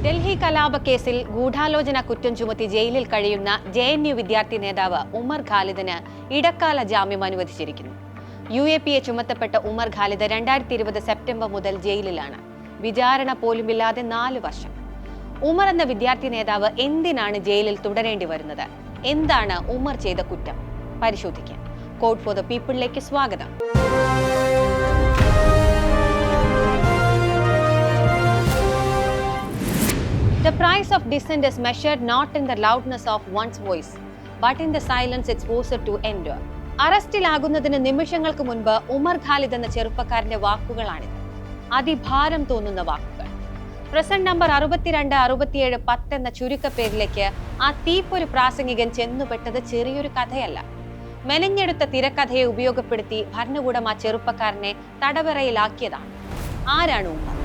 ഡൽഹി കലാപ കേസിൽ ഗൂഢാലോചന കുറ്റം ചുമത്തി ജയിലിൽ കഴിയുന്ന JNU വിദ്യാർത്ഥി നേതാവ് ഉമർ ഖാലിദിന് ഇടക്കാല ജാമ്യം അനുവദിച്ചിരിക്കുന്നു. UAPA ചുമത്തപ്പെട്ട ഉമർ ഖാലിദ് 2020 സെപ്റ്റംബർ മുതൽ ജയിലിലാണ്. വിചാരണ പോലുമില്ലാതെ 4 വർഷം. ഉമർ എന്ന വിദ്യാർത്ഥി നേതാവ് എന്തിനാണ് ജയിലിൽ തുടരേണ്ടി വരുന്നത്? എന്താണ് ഉമർ ചെയ്ത കുറ്റം? പരിശോധിക്കാം. കോഡ് ഫോർ ദ പീപ്പിളിലേക്ക് സ്വാഗതം. The price of dissent is measured not in the loudness of one's voice, but in the silence it's forced to endure. അറസ്റ്റിലാകുന്നതിന് നിമിഷങ്ങൾക്ക് മുൻപ് ഉമർ ഖാലിദ് എന്ന ചെറുപ്പക്കാരന്റെ വാക്കുകളാണിത്. അതിഭാരം തോന്നുന്ന വാക്കുകൾ. പ്രസന്റ് നമ്പർ 62, 67, 10 എന്ന ചുരുക്കപ്പേരിലേക്ക് ആ തീപ്പൊരു പ്രാസംഗികൻ ചെന്നുപെട്ടത് ചെറിയൊരു കഥയല്ല. മെനഞ്ഞെടുത്ത തിരക്കഥയെ ഉപയോഗപ്പെടുത്തി ഭരണകൂടം ആ ചെറുപ്പക്കാരനെ തടവറയിലാക്കിയതാണ്. ആരാണ് ഉമർ?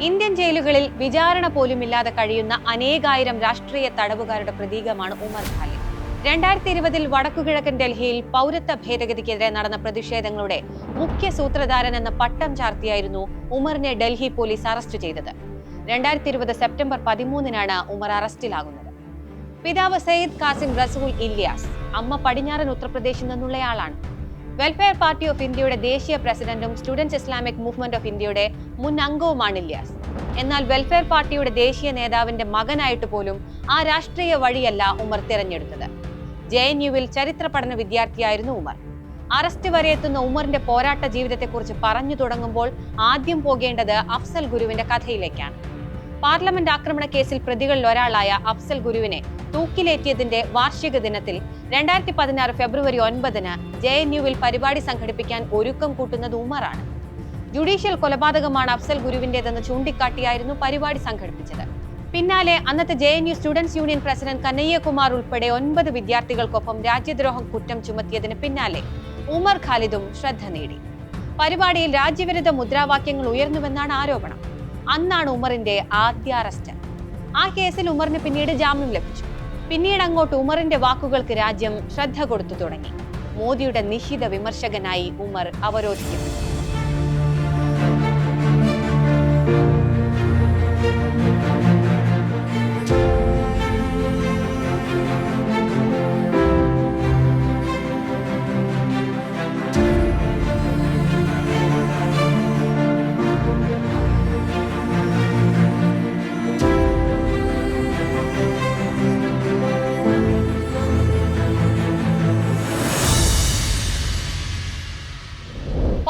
ഇന്ത്യൻ ജയിലുകളിൽ വിചാരണ പോലുമില്ലാതെ കഴിയുന്ന അനേകായിരം രാഷ്ട്രീയ തടവുകാരുടെ പ്രതീകമാണ് ഉമർ ഖാലിദ്. 2020 വടക്കുകിഴക്കൻ ഡൽഹിയിൽ പൗരത്വ ഭേദഗതിക്കെതിരെ നടന്ന പ്രതിഷേധങ്ങളുടെ മുഖ്യ സൂത്രധാരൻ എന്ന പട്ടം ചാർത്തിയായിരുന്നു ഉമറിനെ ഡൽഹി പോലീസ് അറസ്റ്റ് ചെയ്തത്. 2020 സെപ്റ്റംബർ 13 ഉമർ അറസ്റ്റിലാകുന്നത്. പിതാവ് സയ്യിദ് കാസിം റസൂൽ ഇല്യാസ്, അമ്മ പടിഞ്ഞാറൻ ഉത്തർപ്രദേശിൽ നിന്നുള്ളയാളാണ്. വെൽഫെയർ പാർട്ടി ഓഫ് ഇന്ത്യയുടെ ദേശീയ പ്രസിഡന്റും സ്റ്റുഡൻസ് ഇസ്ലാമിക് മൂവ്മെന്റ് ഓഫ് ഇന്ത്യയുടെ മുൻ അംഗവുമാണ് ഇല്യാസ്. എന്നാൽ വെൽഫെയർ പാർട്ടിയുടെ ദേശീയ നേതാവിന്റെ മകനായിട്ട് പോലും ആ രാഷ്ട്രീയ വഴിയല്ല ഉമർ തിരഞ്ഞെടുത്തത്. JNUവിൽ ചരിത്ര പഠന വിദ്യാർത്ഥിയായിരുന്നു ഉമർ. അറസ്റ്റ് വരെ എത്തുന്ന ഉമറിന്റെ പോരാട്ട ജീവിതത്തെക്കുറിച്ച് പറഞ്ഞു തുടങ്ങുമ്പോൾ ആദ്യം പോകേണ്ടത് അഫ്സൽ ഗുരുവിന്റെ കഥയിലേക്കാണ്. പാർലമെന്റ് ആക്രമണ കേസിൽ പ്രതികളിൽ ഒരാളായ അഫ്സൽ ഗുരുവിനെ തൂക്കിലേറ്റിയതിന്റെ വാർഷിക ദിനത്തിൽ 2016 ഫെബ്രുവരി 9 JNUവിൽ പരിപാടി സംഘടിപ്പിക്കാൻ ഒരുക്കം കൂട്ടുന്നത് ഉമറാണ്. ജുഡീഷ്യൽ കൊലപാതകമാണ് അഫ്സൽ ഗുരുവിന്റേതെന്ന് ചൂണ്ടിക്കാട്ടിയായിരുന്നു പരിപാടി സംഘടിപ്പിച്ചത്. പിന്നാലെ അന്നത്തെ JNU students union president Kanhaiya Kumar ഉൾപ്പെടെ 9 വിദ്യാർത്ഥികൾക്കൊപ്പം രാജ്യദ്രോഹം കുറ്റം ചുമത്തിയതിന് പിന്നാലെ ഉമർ ഖാലിദും ശ്രദ്ധ നേടി. പരിപാടിയിൽ രാജ്യവിരുദ്ധ മുദ്രാവാക്യങ്ങൾ ഉയർന്നുവെന്നാണ് ആരോപണം. അന്നാണ് ഉമറിന്റെ ആദ്യ അറസ്റ്റ്. ആ കേസിൽ ഉമറിന് പിന്നീട് ജാമ്യം ലഭിച്ചു. പിന്നീട് അങ്ങോട്ട് ഉമറിന്റെ വാക്കുകൾക്ക് രാജ്യം ശ്രദ്ധ കൊടുത്തു തുടങ്ങി. മോദിയുടെ നിശിത വിമർശകനായി ഉമർ അവരോധിക്കപ്പെട്ടു.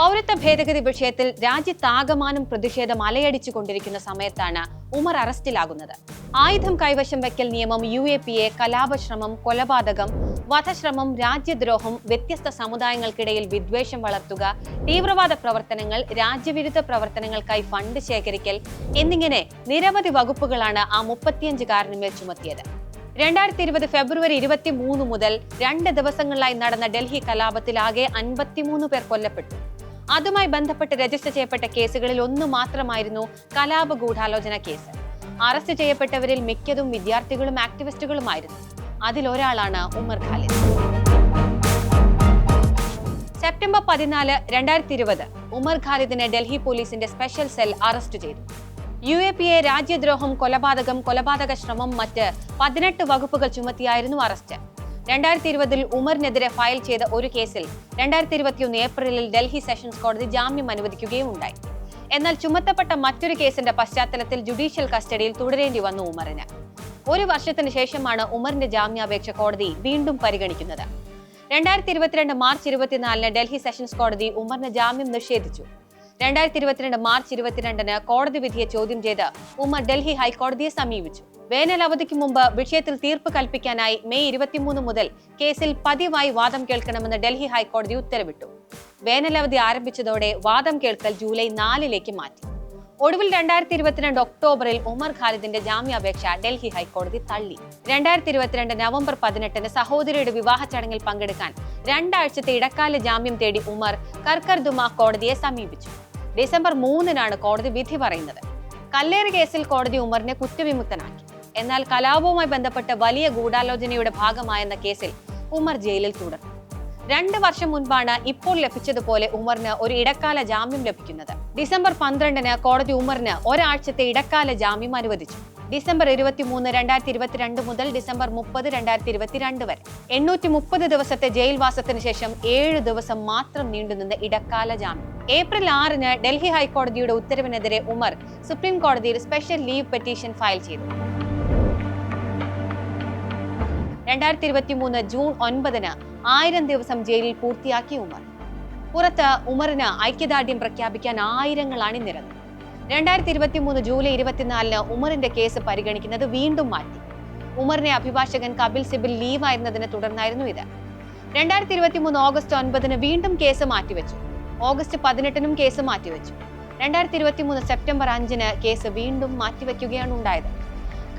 പൗരത്വ ഭേദഗതി വിഷയത്തിൽ രാജ്യത്താകമാനം പ്രതിഷേധം അലയടിച്ചു കൊണ്ടിരിക്കുന്ന സമയത്താണ് ഉമർ അറസ്റ്റിലാകുന്നത്. ആയുധം കൈവശം വെക്കൽ നിയമം, UAPA, കലാപശ്രമം, കൊലപാതകം, വധശ്രമം, രാജ്യദ്രോഹം, വ്യത്യസ്ത സമുദായങ്ങൾക്കിടയിൽ വിദ്വേഷം വളർത്തുക, തീവ്രവാദ പ്രവർത്തനങ്ങൾ, രാജ്യവിരുദ്ധ പ്രവർത്തനങ്ങൾക്കായി ഫണ്ട് ശേഖരിക്കൽ എന്നിങ്ങനെ നിരവധി വകുപ്പുകളാണ് ആ 35-കാരനുമേൽ ചുമത്തിയത്. 2020 ഫെബ്രുവരി 23 മുതൽ 2 ദിവസങ്ങളിലായി നടന്ന ഡൽഹി കലാപത്തിൽ ആകെ 53 പേർ കൊല്ലപ്പെട്ടു. അതുമായി ബന്ധപ്പെട്ട് രജിസ്റ്റർ ചെയ്യപ്പെട്ട കേസുകളിൽ ഒന്ന് മാത്രമായിരുന്നു കലാപ ഗൂഢാലോചന കേസ്. അറസ്റ്റ് ചെയ്യപ്പെട്ടവരിൽ മിക്കതും വിദ്യാർത്ഥികളും ആക്ടിവിസ്റ്റുകളുമായിരുന്നു. അതിലൊരാളാണ് ഉമർ ഖാലിദ്. സെപ്റ്റംബർ 14, 2020 ഉമർ ഖാലിദിനെ ഡൽഹി പോലീസിന്റെ സ്പെഷ്യൽ സെൽ അറസ്റ്റ് ചെയ്തു. UAPA രാജ്യദ്രോഹം, കൊലപാതകം, കൊലപാതക ശ്രമം, മറ്റ് 18 വകുപ്പുകൾ ചുമത്തിയായിരുന്നു അറസ്റ്റ്. 2020 ഉമറിനെതിരെ ഫയൽ ചെയ്ത ഒരു കേസിൽ 2021 ഏപ്രിലിൽ ഡൽഹി സെഷൻസ് കോടതി ജാമ്യം അനുവദിക്കുകയും ഉണ്ടായി. എന്നാൽ ചുമത്തപ്പെട്ട മറ്റൊരു കേസിന്റെ പശ്ചാത്തലത്തിൽ ജുഡീഷ്യൽ കസ്റ്റഡിയിൽ തുടരേണ്ടി വന്നു ഉമറിന്. 1 വർഷത്തിന് ശേഷമാണ് ഉമറിന്റെ ജാമ്യാപേക്ഷ കോടതി വീണ്ടും പരിഗണിക്കുന്നത്. 2022 മാർച്ച് 24 ഡൽഹി സെഷൻസ് കോടതി ഉമറിന് ജാമ്യം നിഷേധിച്ചു. 2022 മാർച്ച് 22 കോടതി വിധിയെ ചോദ്യം ചെയ്ത് ഉമർ ഡൽഹി ഹൈക്കോടതിയെ സമീപിച്ചു. വേനൽ അവധിക്ക് മുമ്പ് വിഷയത്തിൽ തീർപ്പ് കൽപ്പിക്കാനായി മെയ് 23 മുതൽ കേസിൽ പതിവായി വാദം കേൾക്കണമെന്ന് ഡൽഹി ഹൈക്കോടതി ഉത്തരവിട്ടു. വേനലവധി ആരംഭിച്ചതോടെ വാദം കേൾക്കൽ ജൂലൈ 4 മാറ്റി. ഒടുവിൽ 2022 ഒക്ടോബറിൽ ഉമർ ഖാലിദിന്റെ ജാമ്യാപേക്ഷ ഡൽഹി ഹൈക്കോടതി തള്ളി. 2022 നവംബർ 18 സഹോദരിയുടെ വിവാഹ ചടങ്ങിൽ പങ്കെടുക്കാൻ 2 ആഴ്ചത്തെ ഇടക്കാല ജാമ്യം തേടി ഉമർ കർക്കർദുമ കോടതിയെ സമീപിച്ചു. ഡിസംബർ 3 കോടതി വിധി പറയുന്നത്. കല്ലേറ് കേസിൽ കോടതി ഉമറിനെ കുറ്റവിമുക്തനാക്കി. എന്നാൽ കലാപവുമായി ബന്ധപ്പെട്ട വലിയ ഗൂഢാലോചനയുടെ ഭാഗമായെന്ന കേസിൽ ഉമർ ജയിലിൽ തുടർന്നു. 2 വർഷം മുൻപാണ് ഇപ്പോൾ ലഭിച്ചതുപോലെ ഉമറിന് ഒരു ഇടക്കാല ജാമ്യം ലഭിക്കുന്നത്. ഡിസംബർ 12-ന് കോടതി ഉമറിന് ഒരാഴ്ചത്തെ ഇടക്കാല ജാമ്യം അനുവദിച്ചു. ഡിസംബർ 23, 2022 മുതൽ ഡിസംബർ 30, 2022 വരെ 830 ദിവസത്തെ ജയിൽവാസത്തിന് ശേഷം 7 ദിവസം മാത്രം നീണ്ടുനിന്ന ഇടക്കാല ജാമ്യം. ഏപ്രിൽ 6-ന് ഡൽഹി ഹൈക്കോടതിയുടെ ഉത്തരവിനെതിരെ ഉമർ സുപ്രീം കോടതിയിൽ സ്പെഷ്യൽ ലീവ് പെറ്റീഷൻ ഫയൽ ചെയ്തു. 2023 ജൂൺ 9-ന് 1000 ദിവസം ജയിലിൽ പൂർത്തിയാക്കി ഉമർ. പുറത്ത് ഉമറിന് ഐക്യദാർഢ്യം പ്രഖ്യാപിക്കാൻ ആയിരങ്ങൾ അണിനിരന്നു. 2023 ജൂലൈ 24-ന് ഉമറിന്റെ കേസ് പരിഗണിക്കുന്നത് വീണ്ടും മാറ്റി. ഉമറിന്റെ അഭിഭാഷകൻ കപിൽ സിബൽ ലീവായിരുന്നതിനെ തുടർന്നായിരുന്നു ഇത്. 2023 ഓഗസ്റ്റ് 9-ന് വീണ്ടും കേസ് മാറ്റിവെച്ചു. ഓഗസ്റ്റ് 18-നും കേസ് മാറ്റിവെച്ചു. 2023 സെപ്റ്റംബർ 5-ന് കേസ് വീണ്ടും മാറ്റിവെക്കുകയാണ് ഉണ്ടായത്.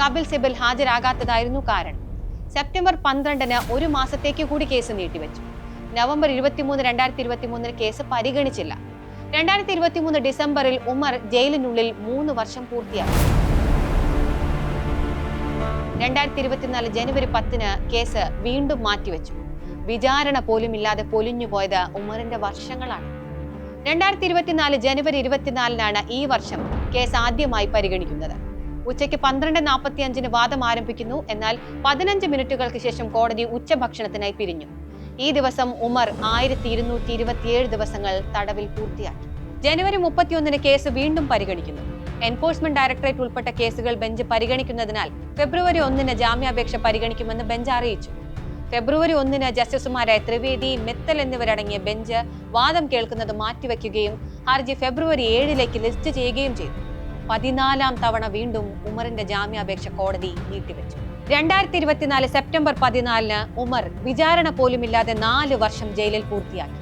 കപിൽ സിബൽ ഹാജരാകാത്തതായിരുന്നു കാരണം. സെപ്റ്റംബർ 12-ന് 1 മാസത്തേക്ക് കൂടി കേസ് നീട്ടിവെച്ചു. നവംബർ 23, 2023 കേസ് പരിഗണിച്ചില്ല. 2023 ഡിസംബറിൽ ഉമർ ജയിലിനുള്ളിൽ 3 വർഷം പൂർത്തിയാക്കി. 2024 ജനുവരി 10-ന് കേസ് വീണ്ടും മാറ്റിവെച്ചു. വിചാരണ പോലും ഇല്ലാതെ പൊലിഞ്ഞുപോയത് ഉമറിന്റെ വർഷങ്ങളാണ്. 2024 ജനുവരി 24-നാണ് ഈ വർഷം കേസ് ആദ്യമായി പരിഗണിക്കുന്നത്. ഉച്ചയ്ക്ക് 12:45-ന് വാദം ആരംഭിക്കുന്നു. എന്നാൽ 15 മിനിറ്റുകൾക്ക് ശേഷം കോടതി ഉച്ചഭക്ഷണത്തിനായി പിരിഞ്ഞു. ഈ ദിവസം ഉമർ 1227 ദിവസങ്ങൾ തടവിൽ പൂർത്തിയാക്കി. ജനുവരി 31-ന് കേസ് വീണ്ടും പരിഗണിക്കുന്നു. എൻഫോഴ്സ്മെന്റ് ഡയറക്ടറേറ്റ് ഉൾപ്പെട്ട കേസുകൾ ബെഞ്ച് പരിഗണിക്കുന്നതിനാൽ ഫെബ്രുവരി 1-ന് ജാമ്യാപേക്ഷ പരിഗണിക്കുമെന്ന് ബെഞ്ച് അറിയിച്ചു. ഫെബ്രുവരി 1-ന് ജസ്റ്റിസുമാരായ ത്രിവേദി, മിത്തൽ എന്നിവരടങ്ങിയ ബെഞ്ച് വാദം കേൾക്കുന്നത് മാറ്റിവെക്കുകയും ഹർജി ഫെബ്രുവരി 7-ലേക്ക് ലിസ്റ്റ് ചെയ്യുകയും ചെയ്തു. 14-ാം തവണ വീണ്ടും ഉമറിന്റെ ജാമ്യാപേക്ഷ കോടതി നീട്ടിവെച്ചു. 2024 സെപ്റ്റംബർ 14-ന് ഉമർ വിചാരണ പോലുമില്ലാതെ 4 വർഷം ജയിലിൽ പൂർത്തിയാക്കി.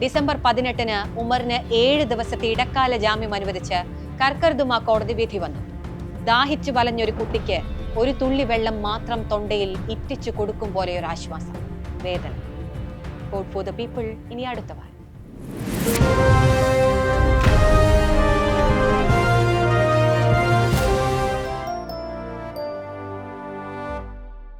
ഡിസംബർ 18-ന് ഉമറിന് 7 ദിവസത്തെ ഇടക്കാല ജാമ്യം അനുവദിച്ച് കർക്കർദുമ കോടതി വിധി വന്നു. ദാഹിച്ചു വലഞ്ഞൊരു കുട്ടിക്ക് ഒരു തുള്ളി വെള്ളം മാത്രം തൊണ്ടയിൽ ഇറ്റിച്ചു കൊടുക്കും പോലെയൊരു ആശ്വാസം, വേദന. കോഡ് ഫോർ ദ പീപ്പിൾ ഇനി അടുത്ത വാരം.